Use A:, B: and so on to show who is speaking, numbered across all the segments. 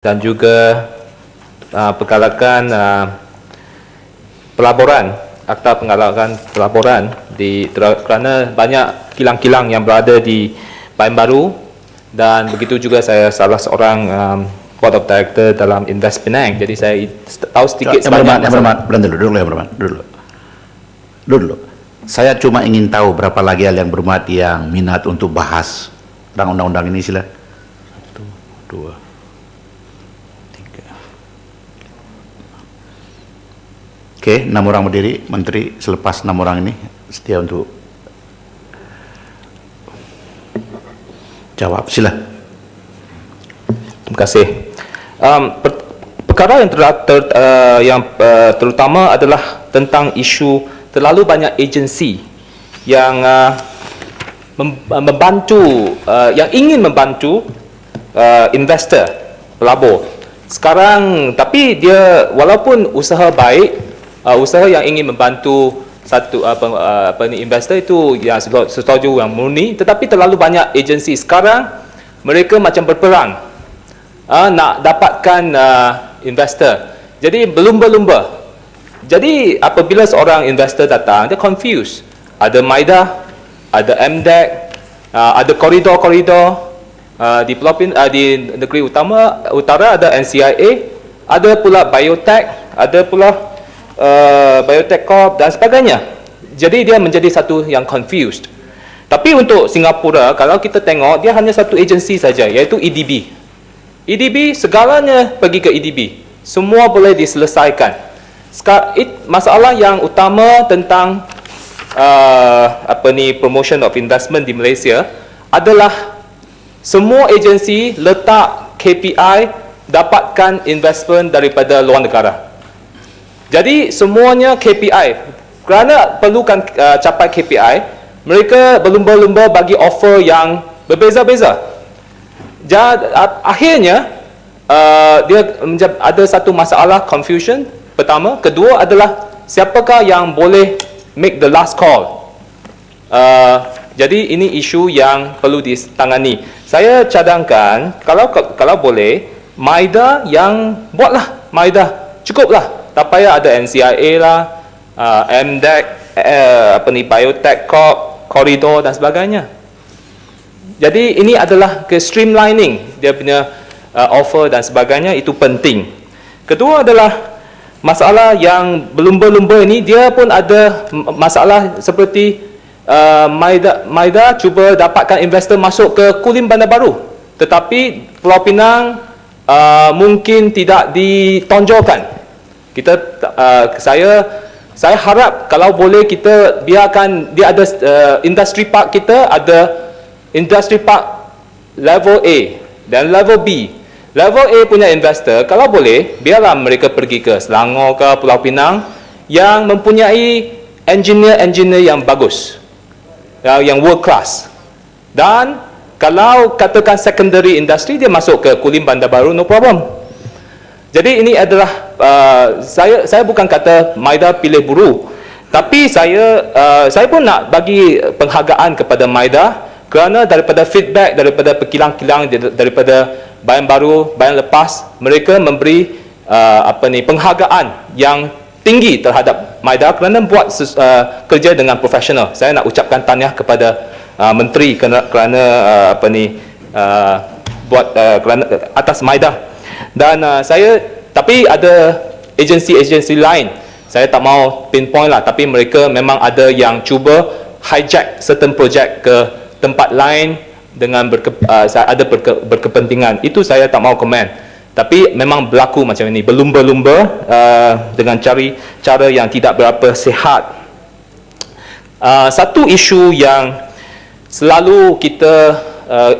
A: dan juga pergalakan pelaburan, akta penggalakan pelaburan kerana banyak kilang-kilang yang berada di Bayan Baru, dan begitu juga saya salah seorang board of director dalam Invest Penang. Jadi saya tahu sedikit sebanyak.
B: Yang berhormat, dulu. Saya cuma ingin tahu berapa lagi yang berhormat yang minat untuk bahas tentang undang-undang ini, sila.
A: 1, 2, 3.
B: Oke, 6 orang berdiri. Menteri selepas 6 orang ini setia untuk jawab. Sila.
A: Terima kasih. Perkara yang terutama adalah tentang isu terlalu banyak agensi yang membantu, yang ingin membantu investor pelabur sekarang, tapi dia walaupun usaha baik, usaha yang ingin membantu satu investor itu yang setuju yang murni, tetapi terlalu banyak agensi sekarang, mereka macam berperang nak dapatkan investor. Jadi berlumba-lumba. Jadi apabila seorang investor datang, dia confused. Ada MIDA, ada MDEC, ada koridor-koridor di negeri utara ada NCIA, ada pula biotech, ada pula biotech corp dan sebagainya. Jadi dia menjadi satu yang confused. Tapi untuk Singapura, kalau kita tengok, dia hanya satu agensi saja, iaitu EDB. EDB, segalanya pergi ke EDB. Semua boleh diselesaikan. Masalah yang utama tentang promotion of investment di Malaysia adalah semua agensi letak KPI dapatkan investment daripada luar negara. Jadi semuanya KPI. Kerana perlukan capai KPI, mereka berlumba-lumba bagi offer yang berbeza-beza. Akhirnya dia ada satu masalah confusion. Pertama, kedua adalah siapakah yang boleh make the last call. Jadi ini isu yang perlu ditangani. Saya cadangkan kalau boleh, MIDA yang buatlah, MIDA cukuplah. Tak payah ada NCIA lah, MDEC, biotech corp, koridor dan sebagainya. Jadi ini adalah ke streamlining dia punya offer dan sebagainya, itu penting. Kedua adalah masalah yang berlumba-lumba ini, dia pun ada masalah seperti MIDA cuba dapatkan investor masuk ke Kulim Bandar Baru, tetapi Pulau Pinang mungkin tidak ditonjolkan. Saya harap kalau boleh kita biarkan dia ada industri park, kita ada industri park level A dan level B. Level A punya investor, kalau boleh, biarlah mereka pergi ke Selangor ke Pulau Pinang yang mempunyai engineer yang bagus, yang world class. Dan kalau katakan secondary industry, dia masuk ke Kulim Bandar Baru, no problem. Jadi ini adalah, saya bukan kata MIDA pilih buruh, tapi saya pun nak bagi penghargaan kepada MIDA kerana daripada feedback daripada pekilang-kilang daripada Bayan Baru, Bayan Lepas, mereka memberi penghargaan yang tinggi terhadap MIDA kerana buat kerja dengan profesional. Saya nak ucapkan tahniah kepada menteri kerana atas MIDA. Dan tapi ada agensi-agensi lain, saya tak mau pinpoint lah, tapi mereka memang ada yang cuba hijack certain project ke tempat lain dengan ada berkepentingan. Itu saya tak mau komen. Tapi memang berlaku macam ini, berlumba-lumba dengan cara yang tidak berapa sihat. Satu isu yang selalu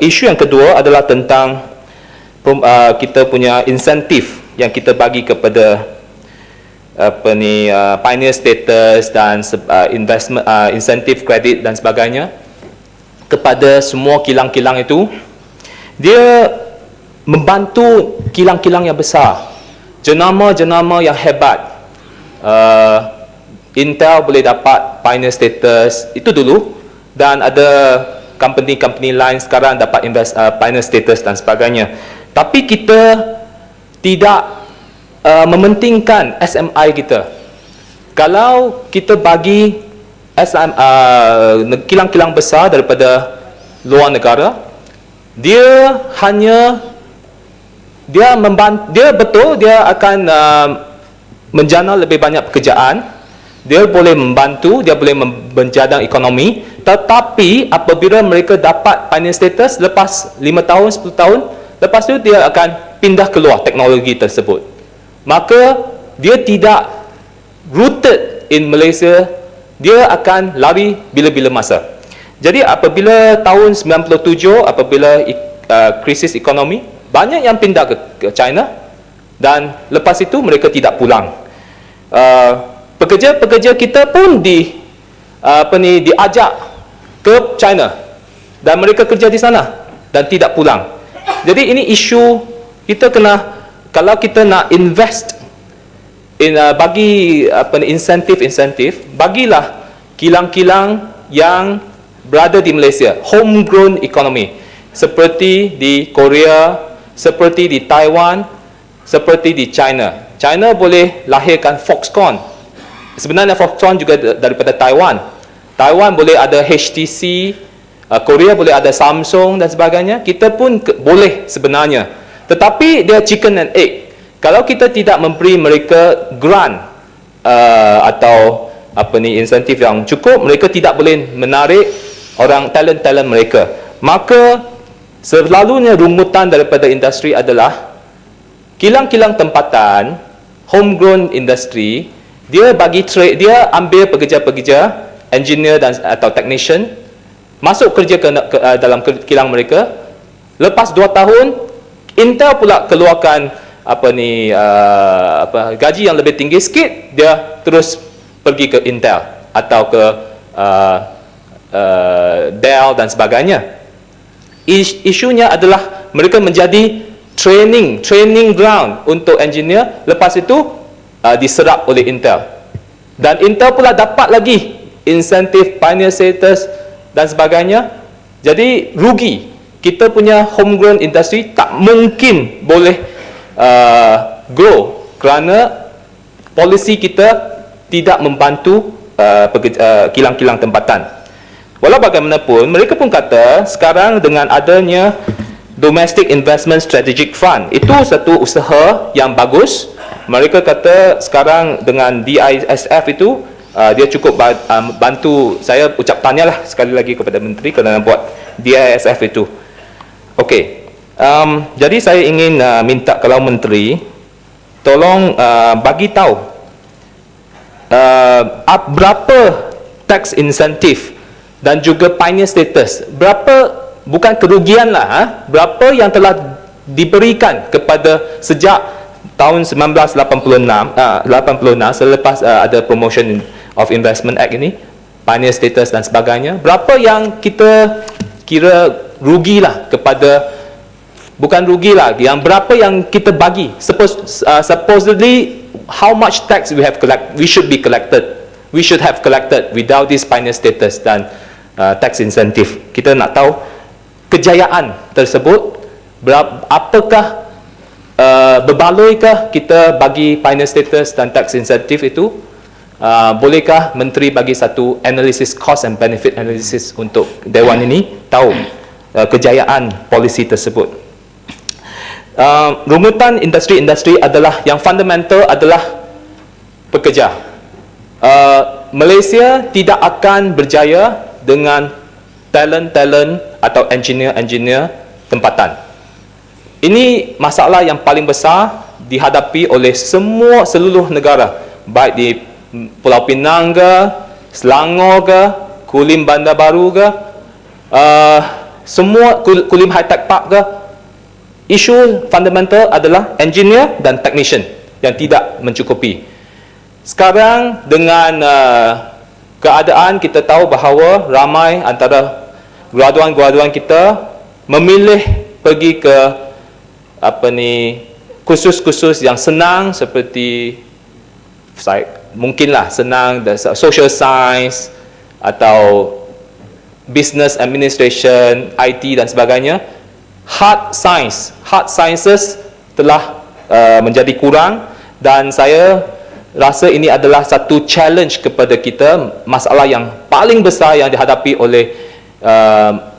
A: isu yang kedua adalah tentang kita punya insentif yang kita bagi kepada pioneer status dan investment insentif kredit dan sebagainya kepada semua kilang-kilang itu. Dia membantu kilang-kilang yang besar, jenama-jenama yang hebat. Intel boleh dapat pioneer status itu dulu, dan ada company lain sekarang dapat pioneer status dan sebagainya. Tapi kita tidak mementingkan SMI kita. Kalau kita bagi kilang-kilang besar daripada luar negara, dia betul dia akan menjana lebih banyak pekerjaan, dia boleh membantu, dia boleh menjadang ekonomi, tetapi apabila mereka dapat finance status lepas 5 tahun, 10 tahun, lepas itu dia akan pindah keluar teknologi tersebut. Maka dia tidak rooted in Malaysia, dia akan lari bila-bila masa. Jadi apabila tahun 97, apabila krisis ekonomi, banyak yang pindah ke China, dan lepas itu mereka tidak pulang. Pekerja-pekerja kita pun diajak ke China dan mereka kerja di sana dan tidak pulang. Jadi ini isu kita kena, kalau kita nak invest bagi insentif, bagilah kilang-kilang yang berada di Malaysia, homegrown economy, seperti di Korea, seperti di Taiwan, seperti di China. China boleh lahirkan Foxconn. Sebenarnya Foxconn juga daripada Taiwan. Taiwan boleh ada HTC, Korea boleh ada Samsung dan sebagainya. Kita pun boleh sebenarnya. Tetapi dia chicken and egg. Kalau kita tidak memberi mereka grant atau insentif yang cukup, mereka tidak boleh menarik orang talent-talent mereka. Maka selalunya rumutan daripada industri adalah kilang-kilang tempatan, homegrown industry, dia ambil pekerja-pekerja, engineer atau technician, masuk kerja ke dalam kilang mereka. Lepas 2 tahun, Intel pula keluarkan gaji yang lebih tinggi sikit, dia terus pergi ke Intel atau ke Dell dan sebagainya. Isunya adalah mereka menjadi training ground untuk engineer, lepas itu diserap oleh Intel. Dan Intel pula dapat lagi insentif, pioneer status dan sebagainya. Jadi rugi. Kita punya homegrown industry tak mungkin boleh grow kerana polisi kita tidak membantu kilang-kilang tempatan. Walau bagaimanapun, mereka pun kata sekarang dengan adanya Domestic Investment Strategic Fund, itu satu usaha yang bagus. Mereka kata sekarang dengan DISF itu, dia cukup bantu. Saya ucap tanyalah sekali lagi kepada Menteri kerana buat DISF itu. Okey, jadi saya ingin minta kalau Menteri tolong bagi tahu berapa tax insentif dan juga pioneer status, berapa, bukan kerugian lah, berapa yang telah diberikan kepada sejak tahun 1986 selepas ada Promotion of Investment Act ini, pioneer status dan sebagainya, berapa yang kita kira rugilah kepada, bukan rugilah, yang berapa yang kita bagi, supposedly how much tax we should have collected without this pioneer status dan tax incentive. Kita nak tahu kejayaan tersebut, apakah berbaloikah kita bagi pioneer status dan tax incentive itu. Bolehkah Menteri bagi satu analisis, cost and benefit analysis untuk Dewan ini tahu kejayaan polisi tersebut. Rumutan industri-industri adalah yang fundamental adalah pekerja. Malaysia tidak akan berjaya dengan talent atau engineer tempatan. Ini masalah yang paling besar dihadapi oleh seluruh negara, baik di Pulau Pinang ke, Selangor ke, Kulim Bandar Baru ke, semua Kulim High Tech Park ke. Isu fundamental adalah engineer dan technician yang tidak mencukupi. Sekarang dengan keadaan kita tahu bahawa ramai antara graduan-graduan kita memilih pergi ke kursus-kursus yang senang seperti mungkinlah senang social science atau business administration, IT dan sebagainya. Hard sciences telah menjadi kurang, dan saya rasa ini adalah satu challenge kepada kita, masalah yang paling besar yang dihadapi oleh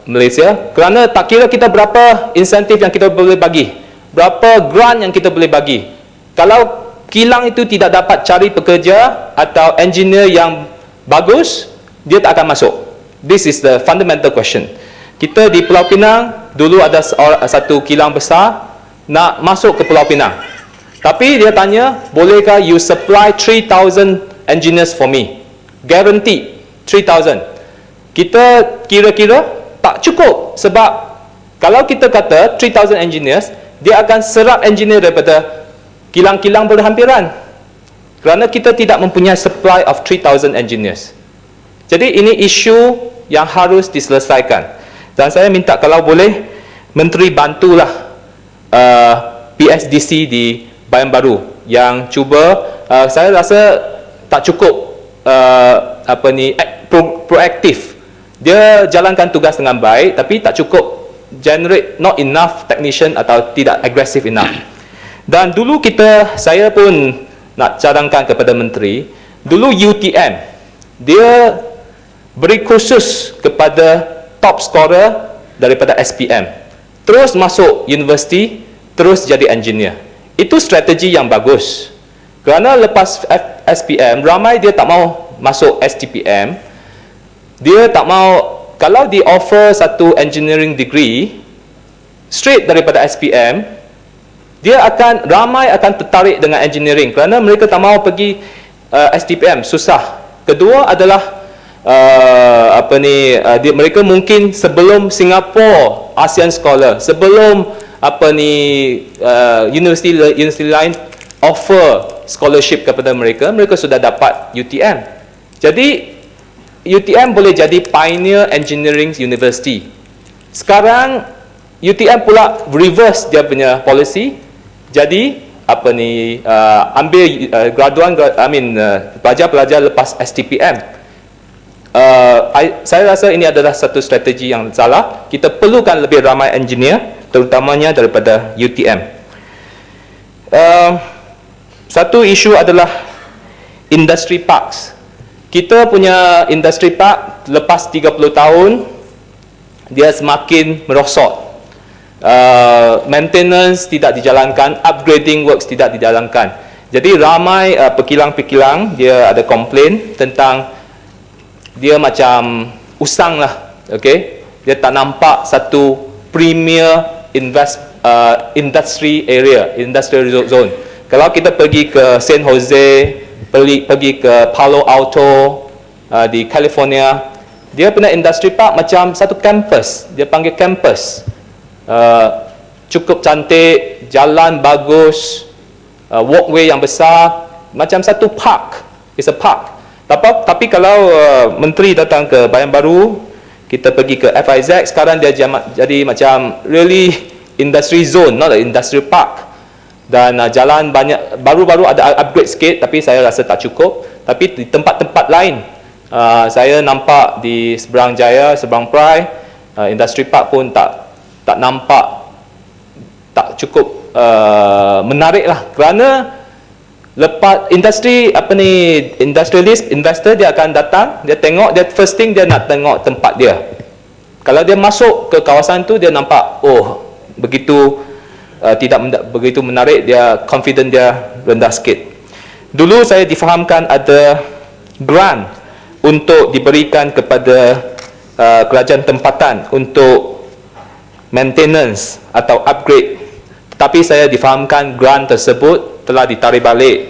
A: Malaysia, kerana tak kira kita berapa insentif yang kita boleh bagi, berapa grant yang kita boleh bagi, kalau kilang itu tidak dapat cari pekerja atau engineer yang bagus, dia tak akan masuk. This is the fundamental question. Kita di Pulau Pinang dulu ada satu kilang besar nak masuk ke Pulau Pinang, tapi dia tanya, bolehkah you supply 3,000 engineers for me? Guaranteed 3,000. Kita kira-kira tak cukup, sebab kalau kita kata 3,000 engineers, dia akan serap engineer daripada kilang-kilang berhampiran, kerana kita tidak mempunyai supply of 3,000 engineers. Jadi ini isu yang harus diselesaikan, dan saya minta kalau boleh Menteri bantulah PSDC di Bayan Baru yang cuba, saya rasa tak cukup proaktif. Dia jalankan tugas dengan baik, tapi tak cukup generate, not enough technician atau tidak aggressive enough. Dan dulu saya pun nak cadangkan kepada Menteri, dulu UTM dia beri kursus kepada top scorer daripada SPM, terus masuk universiti, terus jadi engineer. Itu strategi yang bagus, kerana lepas SPM ramai dia tak mau masuk STPM. Dia tak mau, kalau di offer satu engineering degree straight daripada SPM, ramai akan tertarik dengan engineering, kerana mereka tak mau pergi STPM, susah. Kedua adalah mereka mungkin sebelum Singapore ASEAN Scholar, sebelum universiti lain offer scholarship kepada mereka, mereka sudah dapat UTM. Jadi UTM boleh jadi pioneer engineering university. Sekarang UTM pula reverse dia punya policy, jadi ambil pelajar-pelajar lepas STPM. Saya rasa ini adalah satu strategi yang salah. Kita perlukan lebih ramai engineer, terutamanya daripada UTM. Satu isu adalah industry parks. Kita punya industry park lepas 30 tahun dia semakin merosot. Maintenance tidak dijalankan, upgrading works tidak dijalankan. Jadi ramai pekilang-pekilang dia ada komplain tentang dia macam usang lah, okay? Dia tak nampak satu premier industry area, industrial zone. Kalau kita pergi ke San Jose, pergi ke Palo Alto di California, dia punya industry park macam satu campus, dia panggil campus. Cukup cantik, jalan bagus, walkway yang besar, macam satu park. It's a park. Tapi kalau Menteri datang ke Bayan Baru, kita pergi ke FIZ, sekarang dia jadi macam really industry zone, not a industrial park. Dan jalan banyak, baru-baru ada upgrade sikit, tapi saya rasa tak cukup. Tapi di tempat-tempat lain, saya nampak di Seberang Jaya, Seberang Perai, industry park pun tak nampak, tak cukup menarik lah, kerana lepas industrialist, investor dia akan datang, dia tengok, dia first thing dia nak tengok tempat dia. Kalau dia masuk ke kawasan tu, dia nampak, oh, tidak begitu menarik, dia confident dia rendah sikit. Dulu saya difahamkan ada grant untuk diberikan kepada kerajaan tempatan untuk maintenance atau upgrade, tetapi saya difahamkan grant tersebut telah ditarik balik.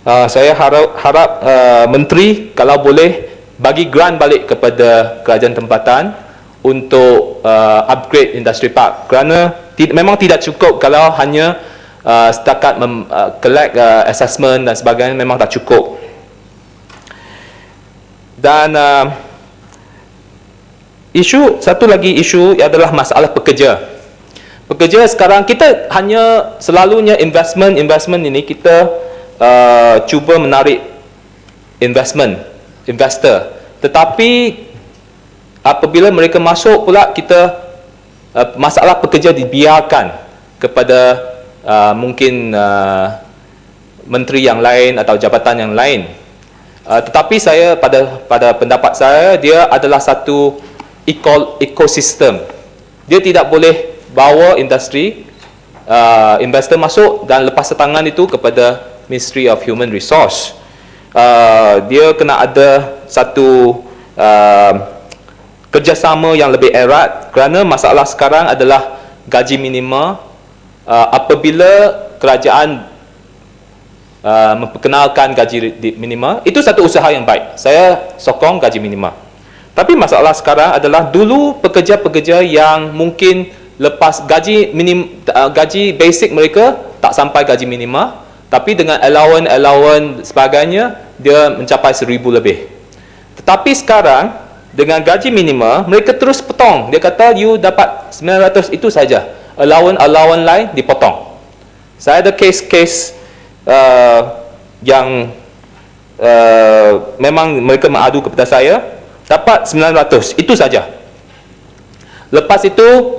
A: Saya harap Menteri kalau boleh bagi grant balik kepada kerajaan tempatan untuk upgrade industry park, kerana memang tidak cukup kalau hanya setakat collect assessment dan sebagainya, memang tak cukup. Dan satu lagi isu adalah masalah pekerja. Pekerja sekarang kita hanya selalunya investment ini kita cuba menarik investor, tetapi apabila mereka masuk pula kita masalah pekerja dibiarkan kepada mungkin menteri yang lain atau jabatan yang lain. Tetapi saya pada pendapat saya, dia adalah satu ekosistem. Dia tidak boleh bawa industri investor masuk dan lepas tangan itu kepada Ministry of Human Resource. Dia kena ada satu kerjasama yang lebih erat, kerana masalah sekarang adalah gaji minima. Apabila kerajaan memperkenalkan gaji minima, itu satu usaha yang baik. Saya sokong gaji minima. Tapi masalah sekarang adalah dulu pekerja-pekerja yang mungkin lepas gaji basic mereka tak sampai gaji minima, tapi dengan allowance sebagainya dia mencapai 1,000 lebih. Tetapi sekarang dengan gaji minima mereka terus potong. Dia kata you dapat 900 itu saja. Allowance lain dipotong. Saya ada kes-kes yang memang mereka mengadu kepada saya, dapat 900 itu saja. Lepas itu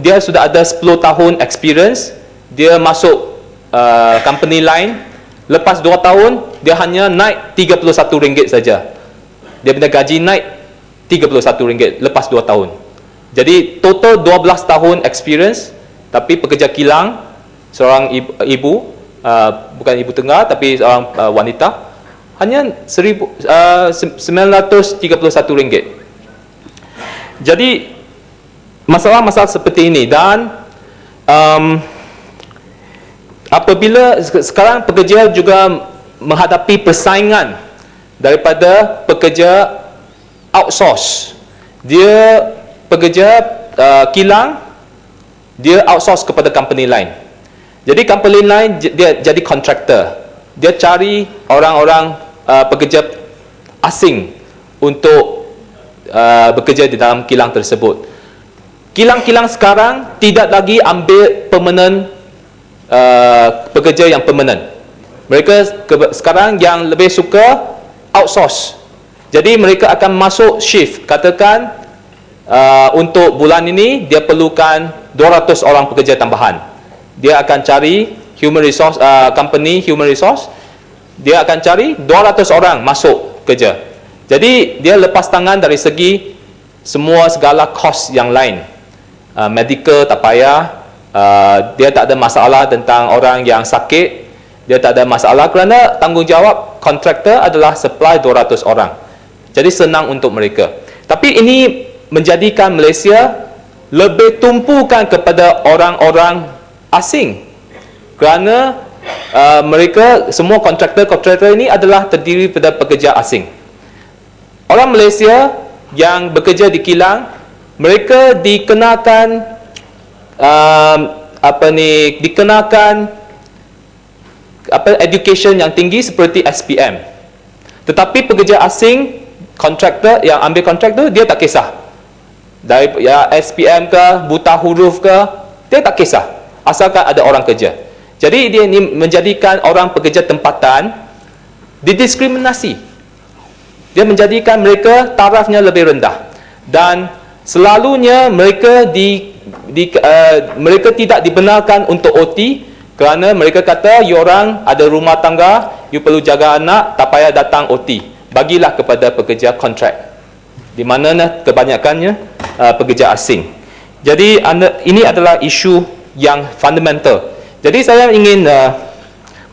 A: dia sudah ada 10 tahun experience, dia masuk company lain, lepas 2 tahun dia hanya naik RM31 saja. Dia punya gaji naik RM31 lepas 2 tahun. Jadi total 12 tahun experience, tapi pekerja kilang, seorang ibu, bukan ibu tengah tapi seorang wanita, hanya RM931. Jadi masalah-masalah seperti ini. Dan apabila sekarang pekerja juga menghadapi persaingan daripada pekerja outsource. Dia pekerja kilang, dia outsource kepada company lain. Jadi company lain dia jadi kontraktor. Dia cari orang-orang pekerja asing untuk bekerja di dalam kilang tersebut. Kilang-kilang sekarang tidak lagi ambil permanent pekerja yang permanent. Mereka sekarang yang lebih suka outsource. Jadi mereka akan masuk shift. Katakan untuk bulan ini dia perlukan 200 orang pekerja tambahan. Dia akan cari human resource company human resource, dia akan cari 200 orang masuk kerja. Jadi dia lepas tangan dari segi segala kos yang lain. Medical tak payah, dia tak ada masalah tentang orang yang sakit, dia tak ada masalah kerana tanggungjawab kontraktor adalah supply 200 orang. Jadi senang untuk mereka. Tapi ini menjadikan Malaysia lebih tumpukan kepada orang-orang asing, kerana mereka semua kontraktor ini adalah terdiri pada pekerja asing. Orang Malaysia yang bekerja di kilang, mereka dikenakan education yang tinggi seperti SPM. Tetapi pekerja asing, kontraktor yang ambil kontrak tu, dia tak kisah dari SPM ke, buta huruf ke, dia tak kisah, asalkan ada orang kerja. Jadi dia ini menjadikan orang pekerja tempatan didiskriminasi. Dia menjadikan mereka tarafnya lebih rendah, dan selalunya mereka mereka tidak dibenarkan untuk OT, kerana mereka kata you orang ada rumah tangga, you perlu jaga anak, tak payah datang OT. Bagilah kepada pekerja kontrak, di mana kebanyakannya pekerja asing. Jadi ini adalah isu yang fundamental. Jadi saya ingin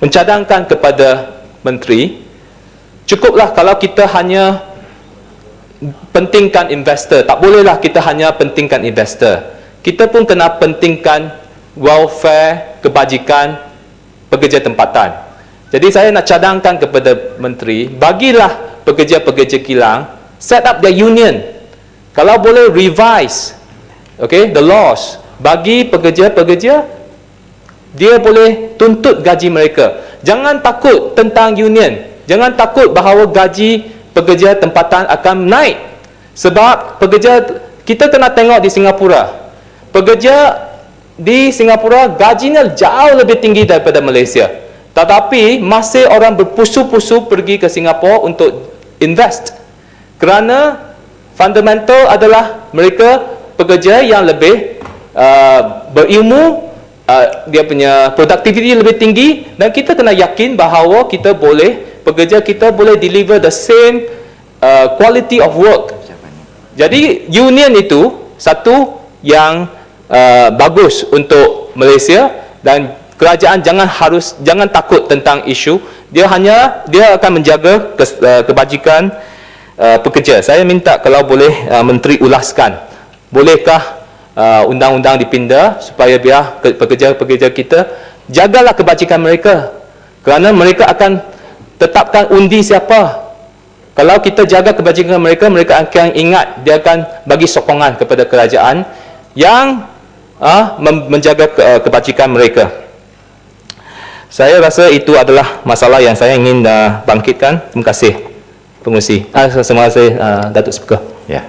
A: mencadangkan kepada menteri, cukuplah kalau kita hanya pentingkan investor. Tak bolehlah kita hanya pentingkan investor. Kita pun kena pentingkan welfare, kebajikan pekerja tempatan. Jadi saya nak cadangkan kepada menteri, bagilah pekerja-pekerja kilang set up their union. Kalau boleh revise the laws, bagi pekerja-pekerja dia boleh tuntut gaji mereka. Jangan takut tentang union. Jangan takut bahawa gaji pekerja tempatan akan naik. Sebab kita kena tengok di Singapura. Pekerja di Singapura gajinya jauh lebih tinggi daripada Malaysia. Tetapi masih orang berpusu-pusu pergi ke Singapura untuk invest. Kerana fundamental adalah mereka pekerja yang lebih berilmu, dia punya productivity lebih tinggi, dan kita kena yakin bahawa kita boleh, pekerja kita boleh deliver the same quality of work. Jadi union itu satu yang bagus untuk Malaysia, dan kerajaan jangan takut tentang isu. Dia akan menjaga kebajikan pekerja. Saya minta kalau boleh Menteri ulaskan, bolehkah undang-undang dipinda supaya biar pekerja-pekerja kita jagalah kebajikan mereka, kerana mereka akan tetapkan undi siapa. Kalau kita jaga kebajikan mereka, mereka akan ingat, dia akan bagi sokongan kepada kerajaan yang menjaga kebajikan mereka. Saya rasa itu adalah masalah yang saya ingin bangkitkan. Terima kasih pengurusi. Terima kasih Datuk Speaker.
B: Ya.